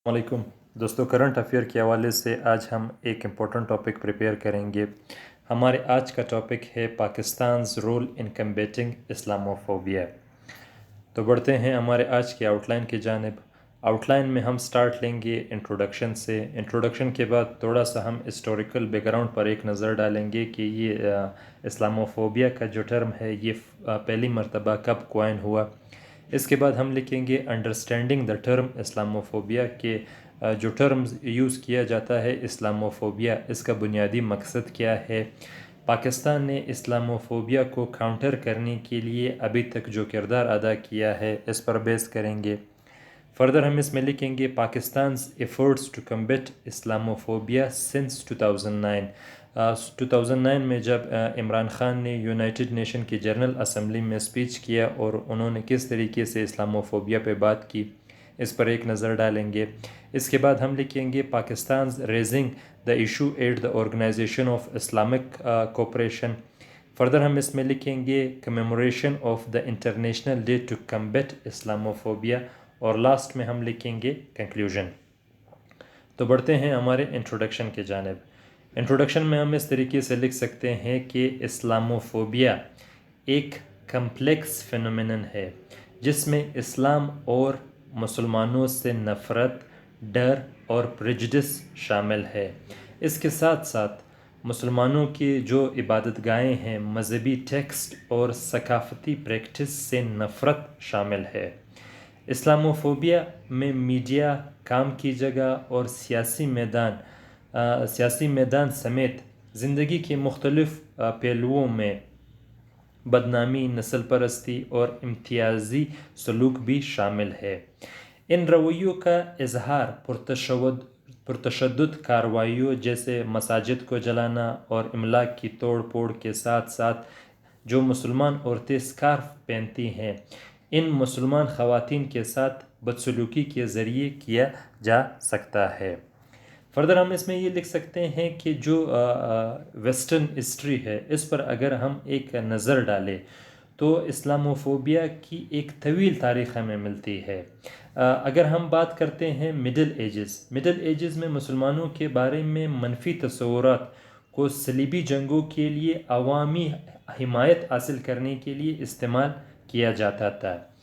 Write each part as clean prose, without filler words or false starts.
वालेकुम दोस्तों, current affair के हवाले से आज हम एक इम्पोर्टेंट टॉपिक प्रिपेयर करेंगे। हमारे आज का टॉपिक है Pakistan's role in combating Islamophobia. तो बढ़ते हैं हमारे आज की आउटलाइन की जानिब। आउटलाइन में हम स्टार्ट लेंगे इंट्रोडक्शन से। इंट्रोडक्शन के बाद थोड़ा सा हम हिस्टोरिकल बैकग्राउंड पर एक नज़र डालेंगे कि ये इस्लामोफोबिया का जो टर्म है ये पहली मरतबा कब क्वाइन हुआ। इसके बाद हम लिखेंगे अंडरस्टैंडिंग द टर्म इस्लामोफोबिया के जो टर्म्स यूज़ किया जाता है इस्लामोफोबिया, इसका बुनियादी मकसद क्या है। पाकिस्तान ने इस्लामोफोबिया को काउंटर करने के लिए अभी तक जो किरदार अदा किया है इस पर बेस करेंगे। फर्दर हम इसमें लिखेंगे Pakistan's efforts to combat Islamophobia since 2009। 2009 में जब इमरान खान ने यूनाइटेड नेशन की जनरल असम्बली में स्पीच किया और उन्होंने किस तरीके से इस्लामोफोबिया पे बात की, इस पर एक नज़र डालेंगे। इसके बाद हम लिखेंगे Pakistan's raising the issue at the organisation of Islamic cooperation. Further हम इसमें लिखेंगे commemoration of the international day to combat Islamophobia, और लास्ट में हम लिखेंगे कंक्लूजन। तो बढ़ते हैं हमारे इंट्रोडक्शन की जानिब। इंट्रोडक्शन में हम इस तरीके से लिख सकते हैं कि इस्लामोफोबिया एक कम्प्लेक्स फिनोमेनन है जिसमें इस्लाम और मुसलमानों से नफ़रत, डर और प्रेजुडिस शामिल है। इसके साथ साथ मुसलमानों की जो इबादत गाहें हैं, मजहबी टेक्स्ट और सकाफ़ती प्रैक्टिस से नफ़रत शामिल है। इस्लामोफोबिया में मीडिया, काम की जगह और सियासी मैदान समेत ज़िंदगी के मुख्तलिफ़ पहलुओं में बदनामी, नस्ल परस्ती और इम्तियाज़ी सलूक भी शामिल है। इन रवैयों का इजहार पुरतशद्दुद कार्रवाइयों जैसे मसाजिद को जलाना और इमलाक की तोड़ फोड़ के साथ साथ जो मुसलमान औरतें स्कार्फ पहनती हैं, इन मुसलमान ख़वातीन के साथ बदसलूकी के ज़रिए किया जा सकता है। फर्दर हम इसमें ये लिख सकते हैं कि जो वेस्टर्न हिस्ट्री है इस पर अगर हम एक नज़र डालें तो इस्लामोफोबिया की एक तवील तारीख़ हमें मिलती है। अगर हम बात करते हैं मिडल एजेस में मुसलमानों के बारे में मनफी तस्वुरात को सलीबी जंगों के लिए अवामी हिमायत हासिल करने के लिए इस्तेमाल किया जाता था।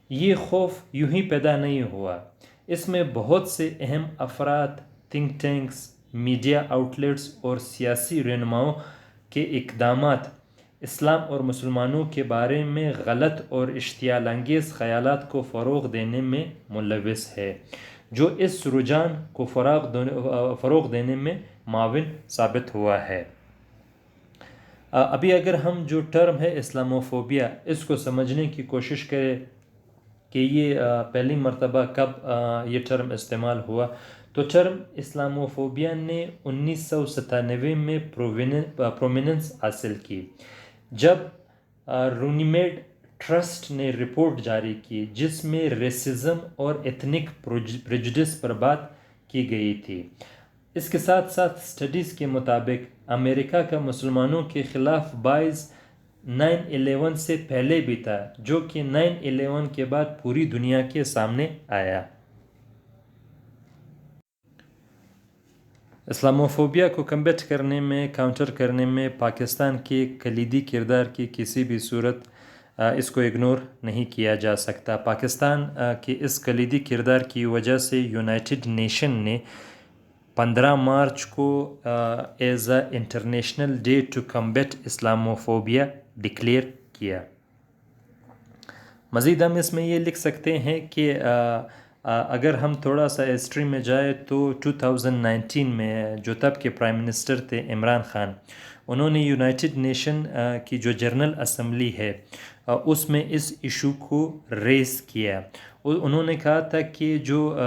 ये खौफ यूं ही पैदा नहीं हुआ, इसमें बहुत से अहम अफराद, थिंक टैंक्स, मीडिया आउटलेट्स और सियासी रहनुमाओं के इक़दामात इस्लाम और मुसलमानों के बारे में गलत और इश्तियालंगेज़ ख़यालात को फ़रोग़ देने में मुलव्वस है, जो इस रुझान को फ़रोग़ देने में माविन साबित हुआ है। अभी अगर हम जो टर्म है इस्लामोफोबिया इसको समझने की कोशिश करें कि ये पहली मरतबा कब ये टर्म इस्तेमाल हुआ, तो टर्म इस्लामोफोबिया ने 1997 में प्रोमिनेंस हासिल की जब रूनीमेड ट्रस्ट ने रिपोर्ट जारी की जिसमें रेसिज्म और एथनिक प्रेजुडिस पर बात की गई थी। इसके साथ साथ स्टडीज़ के मुताबिक अमेरिका का मुसलमानों के ख़िलाफ़ बाइज़ 9/11 से पहले भी था, जो कि 9/11 के बाद पूरी दुनिया के सामने आया। इस्लामोफोबिया को कम्बेट करने में, काउंटर करने में पाकिस्तान के कलीदी किरदार की किसी भी सूरत इसको इग्नोर नहीं किया जा सकता। पाकिस्तान के इस कलीदी किरदार की वजह से यूनाइटेड नेशन ने 15 मार्च को as a international day to combat Islamophobia declare किया। मज़ीद हम इसमें ये लिख सकते हैं कि अगर हम थोड़ा सा हिस्ट्री में जाए तो 2019 में जो तब के प्राइम मिनिस्टर थे इमरान खान, उन्होंने यूनाइटेड नेशन की जो जनरल असम्बली है उसमें इस इशू को रेस किया। उन्होंने कहा था कि जो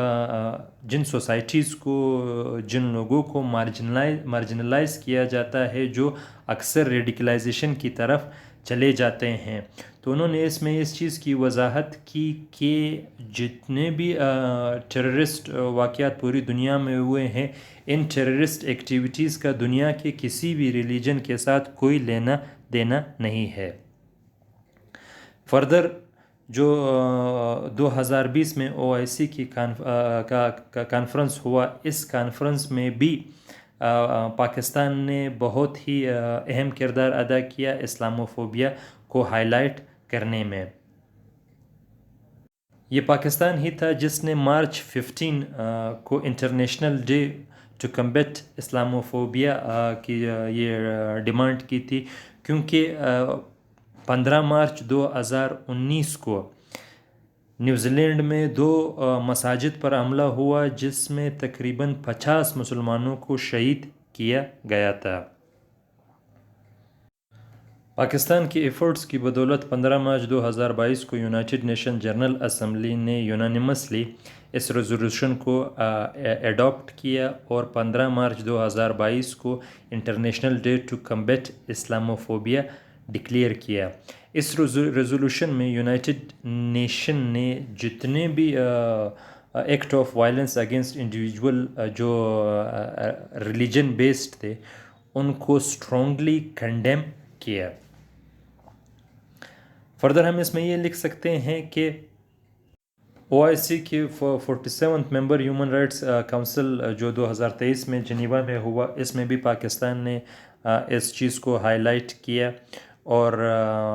जिन सोसाइटीज़ को, जिन लोगों को मार्जिनलाइज किया जाता है, जो अक्सर रेडिकलाइजेशन की तरफ चले जाते हैं, तो उन्होंने इसमें इस चीज़ की वजाहत की कि जितने भी टेररिस्ट वाक़यात पूरी दुनिया में हुए हैं, इन टेररिस्ट एक्टिविटीज़ का दुनिया के किसी भी रिलीजन के साथ कोई लेना देना नहीं है। फर्दर جو 2020 میں OIC کی کانفرنس ہوا، اس کانفرنس میں بھی پاکستان نے بہت ہی اہم کردار ادا کیا اسلاموفوبیا کو ہائی لائٹ کرنے میں۔ یہ پاکستان ہی تھا جس نے مارچ 15 کو international day to combat Islamophobia کی یہ ڈیمانڈ کی تھی، کیونکہ 15 مارچ 2019 کو نیوزی لینڈ میں 2 مساجد پر حملہ ہوا، جس میں تقریباً 50 مسلمانوں کو شہید کیا گیا تھا۔ پاکستان کی ایفرٹس کی بدولت 15 مارچ 2022 کو یونائٹڈ نیشن جنرل اسمبلی نے یونانیمسلی اس ریزولوشن کو ایڈاپٹ کیا اور 15 مارچ 2022 کو international day to combat Islamophobia declare کیا۔ اس ریزولوشن میں یونائٹڈ نیشن نے جتنے بھی act of violence against individual جو ریلیجن بیسڈ تھے ان کو اسٹرانگلی کنڈیم کیا۔ فردر ہم اس میں یہ لکھ سکتے ہیں کہ OIC کی 47th ممبر ہیومن رائٹس کونسل جو 2023 میں جنیوا میں ہوا، اس میں بھی پاکستان نے اس چیز کو ہائی لائٹ کیا اور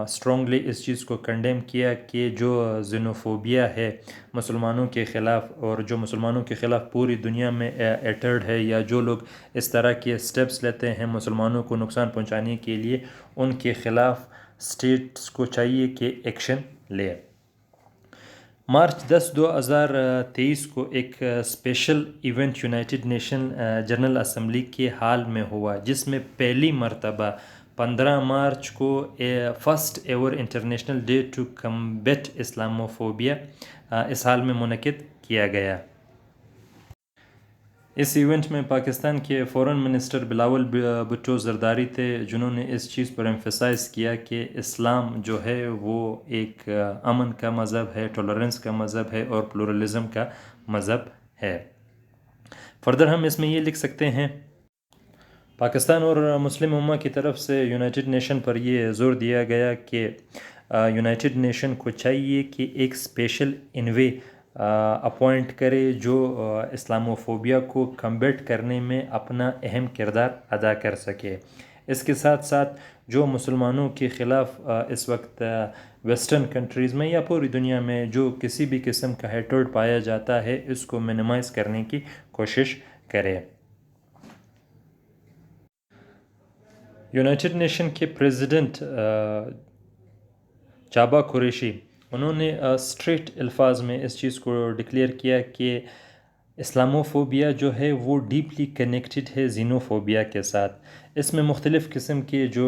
اسٹرانگلی اس چیز کو کنڈیم کیا کہ جو زینوفوبیا ہے مسلمانوں کے خلاف، اور جو مسلمانوں کے خلاف پوری دنیا میں ایٹرڈ ہے، یا جو لوگ اس طرح کے سٹیپس لیتے ہیں مسلمانوں کو نقصان پہنچانے کے لیے، ان کے خلاف اسٹیٹس کو چاہیے کہ ایکشن لے۔ مارچ 10 2023 کو ایک special event United Nation General Assembly کے ہال میں ہوا، جس میں پہلی مرتبہ 15 مارچ کو first ever international day to combat Islamophobia اس حال میں منعقد کیا گیا۔ اس ایونٹ میں پاکستان کے فورن منسٹر بلاول بھٹو زرداری تھے، جنہوں نے اس چیز پر ایمفیسائز کیا کہ اسلام جو ہے وہ ایک امن کا مذہب ہے، ٹولرنس کا مذہب ہے اور پلورلزم کا مذہب ہے۔ فردر ہم اس میں یہ لکھ سکتے ہیں پاکستان اور مسلم امہ کی طرف سے یونائٹڈ نیشن پر یہ زور دیا گیا کہ یونائٹڈ نیشن کو چاہیے کہ ایک اسپیشل انوے اپوائنٹ کرے جو اسلاموفوبیا کو کمبیٹ کرنے میں اپنا اہم کردار ادا کر سکے۔ اس کے ساتھ ساتھ جو مسلمانوں کے خلاف اس وقت ویسٹرن کنٹریز میں یا پوری دنیا میں جو کسی بھی قسم کا ہیٹرڈ پایا جاتا ہے، اس کو منیمائز کرنے کی کوشش کرے۔ یونائٹڈ نیشن کے پریزیڈنٹ چابا قریشی، انہوں نے اسٹریٹ الفاظ میں اس چیز کو ڈکلیئر کیا کہ اسلاموفوبیا جو ہے وہ ڈیپلی کنیکٹڈ ہے زینوفوبیا کے ساتھ۔ اس میں مختلف قسم کے جو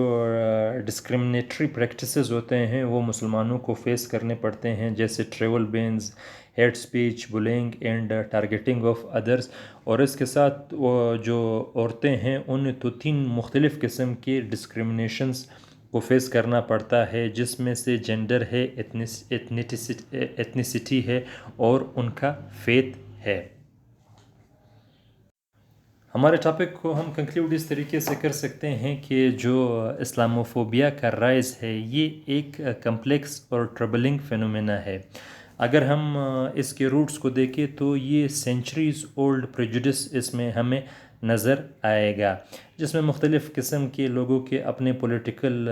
ڈسکرمنیٹری پریکٹسز ہوتے ہیں وہ مسلمانوں کو فیس کرنے پڑتے ہیں، جیسے travel bans, hate speech, bullying and targeting of others, اور اس کے ساتھ جو عورتیں ہیں ان تو 3 مختلف قسم کے ڈسکرمنیشنز کو فیس کرنا پڑتا ہے، جس میں سے جینڈر ہے، ایتھنیسٹی ہے اور ان کا فیتھ ہے۔ ہمارے ٹاپک کو ہم کنکلیوڈ اس طریقے سے کر سکتے ہیں کہ جو اسلاموفوبیا کا رائز ہے یہ ایک کمپلیکس اور ٹربلنگ فینومینا ہے۔ اگر ہم اس کے روٹس کو دیکھیں تو یہ سینچریز اولڈ پریجوڈس اس میں ہمیں نظر آئے گا، جس میں مختلف قسم کے لوگوں کے اپنے پولیٹیکل،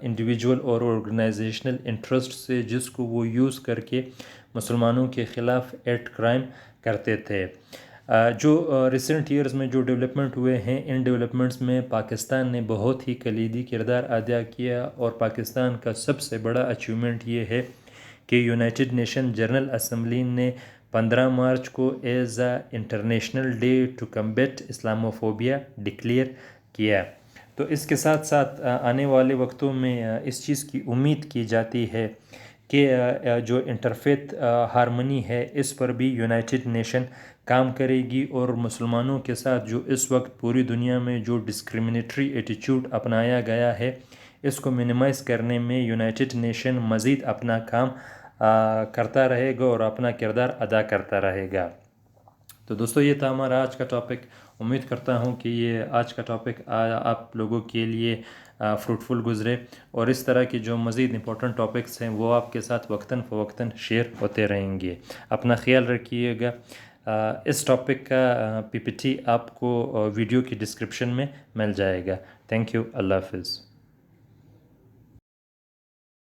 انڈیویجول اور آرگنائزیشنل انٹرسٹ سے جس کو وہ یوز کر کے مسلمانوں کے خلاف ایکٹ کرائم کرتے تھے۔ جو ریسنٹ ایئرز میں جو ڈیولپمنٹ ہوئے ہیں، ان ڈیولپمنٹس میں پاکستان نے بہت ہی کلیدی کردار ادا کیا، اور پاکستان کا سب سے بڑا اچیومنٹ یہ ہے کہ یونائٹڈ نیشن جنرل اسمبلی نے 15 مارچ کو as a international day to combat Islamophobia declare کیا۔ تو اس کے ساتھ ساتھ آنے والے وقتوں میں اس چیز کی امید کی جاتی ہے کہ جو انٹرفیتھ ہارمنی ہے اس پر بھی یونائٹڈ نیشن کام کرے گی، اور مسلمانوں کے ساتھ جو اس وقت پوری دنیا میں جو ڈسکرمنیٹری ایٹیچیوڈ اپنایا گیا ہے اس کو منیمائز کرنے میں یونائٹڈ نیشن مزید اپنا کام کرتا رہے گا اور اپنا کردار ادا کرتا رہے گا۔ تو دوستو یہ تھا ہمارا آج کا ٹاپک. امید کرتا ہوں کہ یہ آج کا ٹاپک آپ لوگوں کے لیے فروٹفل گزرے، اور اس طرح کی جو مزید امپورٹنٹ ٹاپکس ہیں وہ آپ کے ساتھ وقتاً فوقتاً شیئر ہوتے رہیں گے. اپنا خیال رکھیے گا. اس ٹاپک کا پی پی ٹی آپ کو ویڈیو کی ڈسکرپشن میں مل جائے گا. Thank you. اللہ حافظ.